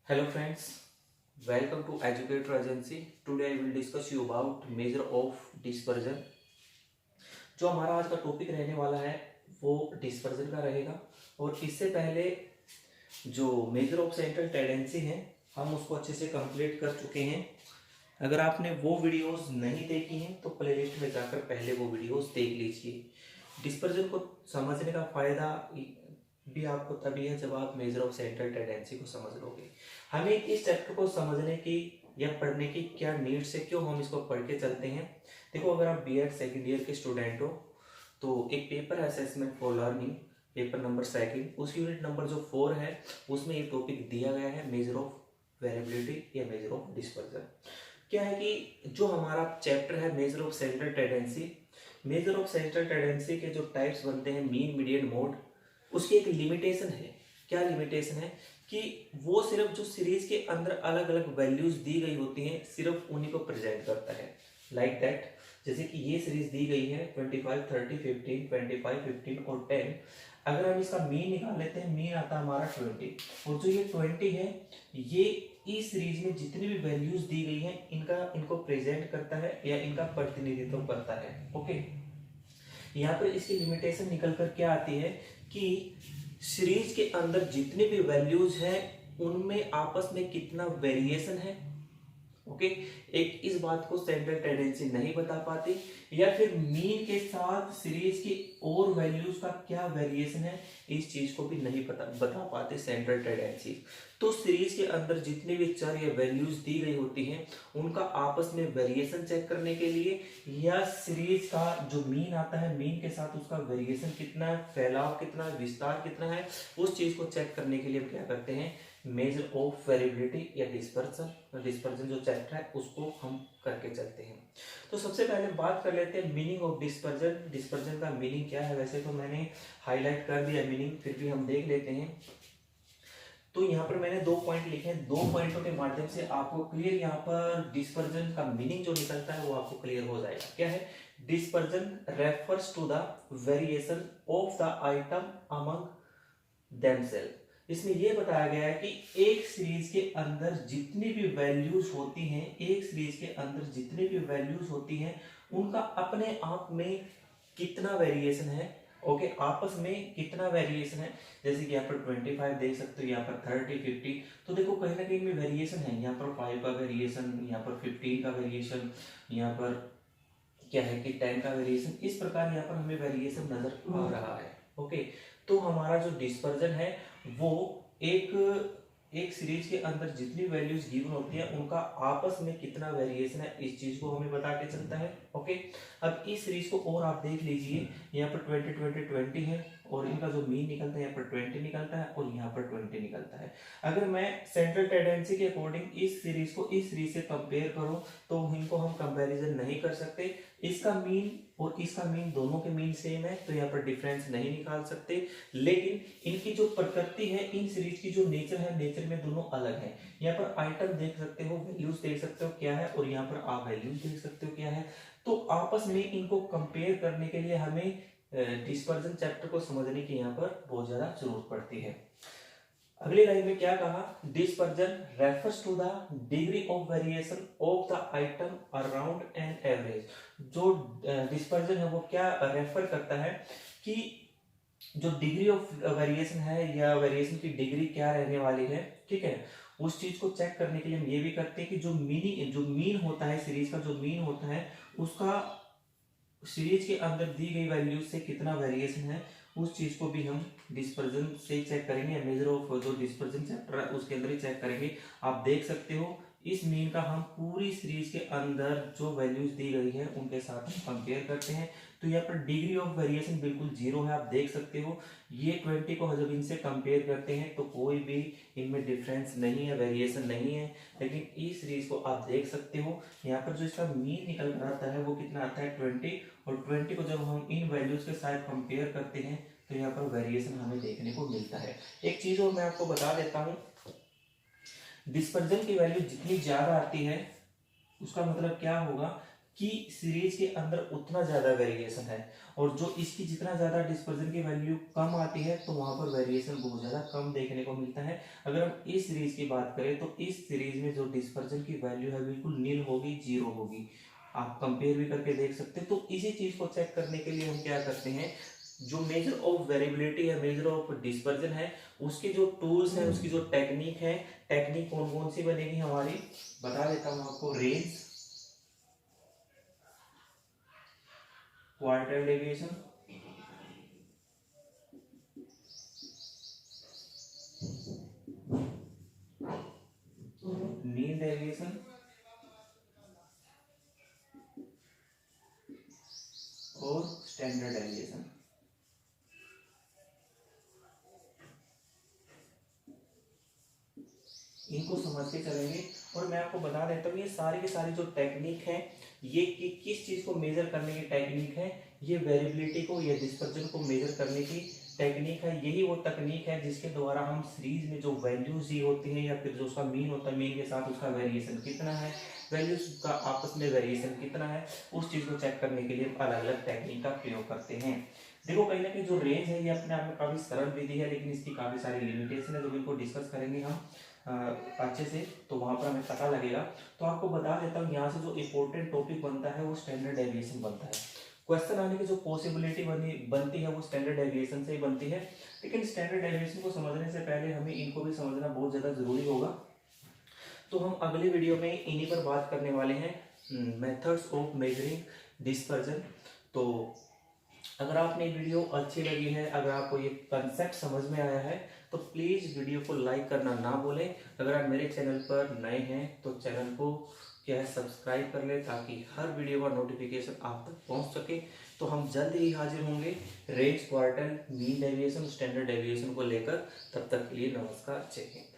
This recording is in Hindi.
Hello friends, welcome to Educator Agency. Today I will discuss you about measure of dispersion. जो हमारा आज का टॉपिक रहने वाला है वो डिस्पर्जन का रहेगा। और इससे पहले जो मेजर ऑफ सेंट्रल टेंडेंसी है हम उसको अच्छे से कंप्लीट कर चुके हैं। अगर आपने वो वीडियोस नहीं देखी हैं तो प्लेलिस्ट में जाकर पहले वो वीडियोस देख लीजिए। डिस्पर्जन को समझने का फायदा भी आपको तभी है जब आप मेजर ऑफ सेंट्रल टेंडेंसी को समझ लोगे। हमें इस चैप्टर को समझने की या पढ़ने की क्या नीड्स है, क्यों हम इसको पढ़ के चलते हैं। देखो, अगर आप बीएड सेकेंड ईयर के स्टूडेंट हो तो एक पेपर है assessment for learning, paper number second, उस यूनिट नंबर जो 4 है उसमें ये टॉपिक दिया गया है, मेजर ऑफ वेरिएबिलिटी या मेजर ऑफ डिस्पर्जन। क्या है कि जो हमारा चैप्टर है measure of central tendency, measure of central tendency के जो टाइप्स बनते हैं मीन मीडियन मोड, उसकी एक लिमिटेशन है। क्या लिमिटेशन है कि वो सिर्फ जो सीरीज के अंदर अलग अलग वैल्यूज दी गई होती हैं सिर्फ उन्हीं को प्रेजेंट करता है। लाइक दैट, जैसे कि ये सीरीज दी गई है 25, 30, 15, 25, 15 और 10। अगर हम इसका मीन निकाल लेते हैं, मीन आता है हमारा 20, और जो ये 20 है ये इस सीरीज में जितनी भी वैल्यूज दी गई हैं इनको प्रेजेंट करता है या इनका प्रतिनिधित्व करता है। ओके, यहाँ पर इसकी लिमिटेशन निकल कर क्या आती है कि सीरीज के अंदर जितनी भी वैल्यूज हैं उनमें आपस में कितना वेरिएशन है। ओके, एक इस बात को सेंट्रल टेंडेंसी नहीं बता पाती, या फिर मीन के साथ सीरीज की और वैल्यूज का क्या वेरिएशन है इस चीज को भी नहीं बता पाते सेंट्रल टेंडेंसी। तो सीरीज के अंदर जितने भी चर या वैल्यूज दी गई होती हैं उनका आपस में वेरिएशन चेक करने के लिए, या सीरीज का जो मीन आता है मीन के साथ उसका वेरिएशन कितना है, फैलाव कितना है, विस्तार कितना है, उस चीज को चेक करने के लिए हम क्या करते हैं, मेजर ऑफ वेरिएबिलिटी या डिस्पर्जन। डिस्पर्जन जो चैप्टर है उसको हम करके चलते हैं। तो सबसे पहले बात कर लेते हैं मीनिंग ऑफ डिस्पर्जन। डिस्पर्जन का मीनिंग क्या है, वैसे तो मैंने हाईलाइट कर दिया मीनिंग, फिर भी हम देख लेते हैं। तो यहाँ पर मैंने 2 पॉइंट लिखे हैं, 2 पॉइंटों के माध्यम से आपको क्लियर यहाँ पर डिस्पर्जन का मीनिंग जो निकलता है वो आपको क्लियर हो जाएगा। क्या है, dispersion refers to the variation of the item among themself. इसमें यह बताया गया है कि एक सीरीज के अंदर जितनी भी वैल्यूज होती हैं, एक सीरीज के अंदर जितनी भी वैल्यूज होती हैं उनका अपने आप में कितना वेरिएशन है। ओके, आपस में कितना वेरिएशन है। जैसे कि यहाँ पर 25 देख सकते हो, यहाँ पर 30, 50, तो देखो कहीं ना कहीं में वेरिएशन है। यहाँ पर 5 का वेरिएशन, यहाँ पर 15 का वेरिएशन, यहाँ पर क्या है कि 10 का वेरिएशन, इस प्रकार यहाँ पर हमें वेरिएशन नजर आ रहा है। ओके, तो हमारा जो डिस्पर्जन है वो एक सीरीज के अंदर जितनी वैल्यूज गिवन होती है उनका आपस में कितना वेरिएशन है इस चीज को हमें बता के चलता है। ओके, अब इस सीरीज को और आप देख लीजिए, यहाँ पर 20, 20, 20 है और इनका जो मीन निकलता है यहाँ पर 20 निकलता है और यहाँ पर 20 निकलता है। अगर मैं सेंट्रल टेंडेंसी के अकॉर्डिंग इस सीरीज को इस सीरीज से कंपेयर करूं तो इनको हम कंपैरिजन नहीं कर सकते। इसका मीन और इसका मीन दोनों के मीन सेम है तो यहाँ पर डिफरेंस नहीं निकाल सकते, लेकिन इनकी जो प्रकृति है, इन सीरीज की जो नेचर है, नेचर में दोनों अलग है। यहाँ पर आइटम देख सकते हो, वैल्यूज देख सकते हो क्या है, और यहाँ पर आप वैल्यूज देख सकते हो क्या है। तो आपस में इनको कंपेयर करने के लिए हमें डिस्पर्जन चैप्टर को समझने की यहाँ पर बहुत ज्यादा जरूरत पड़ती है। अगली लाइन में क्या कहा, dispersion refers to the degree of variation of the item around an average. जो डिस्पर्जन है वो क्या रेफर करता है कि जो डिग्री ऑफ वेरिएशन है या वेरिएशन की डिग्री क्या रहने वाली है, ठीक है, उस चीज को चेक करने के लिए हम ये भी करते हैं कि जो मीन होता है, सीरीज का जो मीन होता है उसका सीरीज के अंदर दी गई वैल्यूज से कितना वेरिएशन है, उस चीज को भी हम डिस्पर्जन से चेक करेंगे। मेजर ऑफ जो डिस्पर्जन चैप्टर है उसके अंदर ही चेक करेंगे। आप देख सकते हो इस मीन का हम पूरी सीरीज के अंदर जो वैल्यूज दी गई है उनके साथ हम कंपेयर करते हैं। तो यहाँ पर डिग्री ऑफ वेरिएशन बिल्कुल 0 है, आप देख सकते हो। ये 20 को जब इनसे कंपेयर करते हैं तो कोई भी इनमें डिफरेंस नहीं है, वेरिएशन नहीं है। लेकिन इस सीरीज को आप देख सकते हो, यहाँ पर जो इसका मीन निकल कर आता है वो कितना आता है 20, और 20 को जब हम इन वैल्यूज के साथ कंपेयर करते हैं तो यहाँ पर वेरिएशन हमें देखने को मिलता है। एक चीज और मैं आपको बता देता हूँ, डिस्पर्जन की वैल्यू जितनी ज्यादा आती है उसका मतलब क्या होगा कि सीरीज के अंदर उतना ज़्यादा वेरिएशन है, और जो इसकी जितना ज़्यादा डिस्पर्जन की वैल्यू कम आती है तो वहाँ पर वेरिएशन बहुत ज़्यादा कम देखने को मिलता है। अगर हम इस सीरीज की बात करें तो इस सीरीज में जो डिस्पर्जन की वैल्यू है बिल्कुल नील होगी, जीरो होगी। आप कंपेयर भी करके देख सकते हैं। तो इसी चीज़ को चेक करने के लिए हम क्या करते हैं, जो मेजर ऑफ वेरिएबिलिटी है, मेजर ऑफ डिस्पर्जन है, उसके जो टूल्स हैं, उसकी जो टेक्निक है, टेक्निक कौन कौन सी बनेगी हमारी, बता देता हूँ आपको। Range, quarter deviation, mean deviation और स्टैंडर्ड डेविएशन। इनको समझ के चलेंगे। और मैं आपको बता देता हूँ ये सारी की सारी जो टेक्निक है, ये किस चीज को मेजर करने की टेक्निक है, ये वेरिएबिलिटी को या डिस्पर्जन को मेजर करने की टेक्निक है। यही वो तकनीक है जिसके द्वारा हम सीरीज में जो वैल्यूज ही होती है या फिर जो उसका मीन होता है, मीन के साथ उसका वेरिएशन कितना है, वैल्यूज का आपस में वेरिएशन कितना है, उस चीज को चेक करने के लिए अलग अलग टेक्निक का प्रयोग करते हैं। देखो कहीं ना कहीं जो रेंज है ये अपने आप में काफी सरल विधि है, लेकिन इसकी काफी सारी लिमिटेशन है, जब इनको डिस्कस करेंगे हम अच्छे से तो वहां पर हमें पता लगेगा। तो आपको बता देता हूँ यहाँ से जो इम्पोर्टेंट टॉपिक बनता है वो स्टैंडर्ड डेविएशन बनता है। क्वेश्चन आने की जो पॉसिबिलिटी बनती है वो स्टैंडर्ड डेविएशन से ही बनती है। लेकिन स्टैंडर्ड डेविएशन को समझने से पहले हमें इनको भी समझना बहुत ज़्यादा जरूरी होगा। तो हम अगले वीडियो में इन्हीं पर बात करने वाले हैं, मेथड्स ऑफ मेजरिंग डिस्पर्जन। तो अगर आपने वीडियो अच्छी लगी है, अगर आपको ये कंसेप्ट समझ में आया है, तो प्लीज़ वीडियो को लाइक करना ना भूलें। अगर आप मेरे चैनल पर नए हैं तो चैनल को क्या है सब्सक्राइब कर लें, ताकि हर वीडियो का नोटिफिकेशन आप तक पहुंच सके। तो हम जल्द ही हाजिर होंगे range, quarter, mean deviation, standard deviation को लेकर। तब तक के लिए नमस्कार, जय हिंद।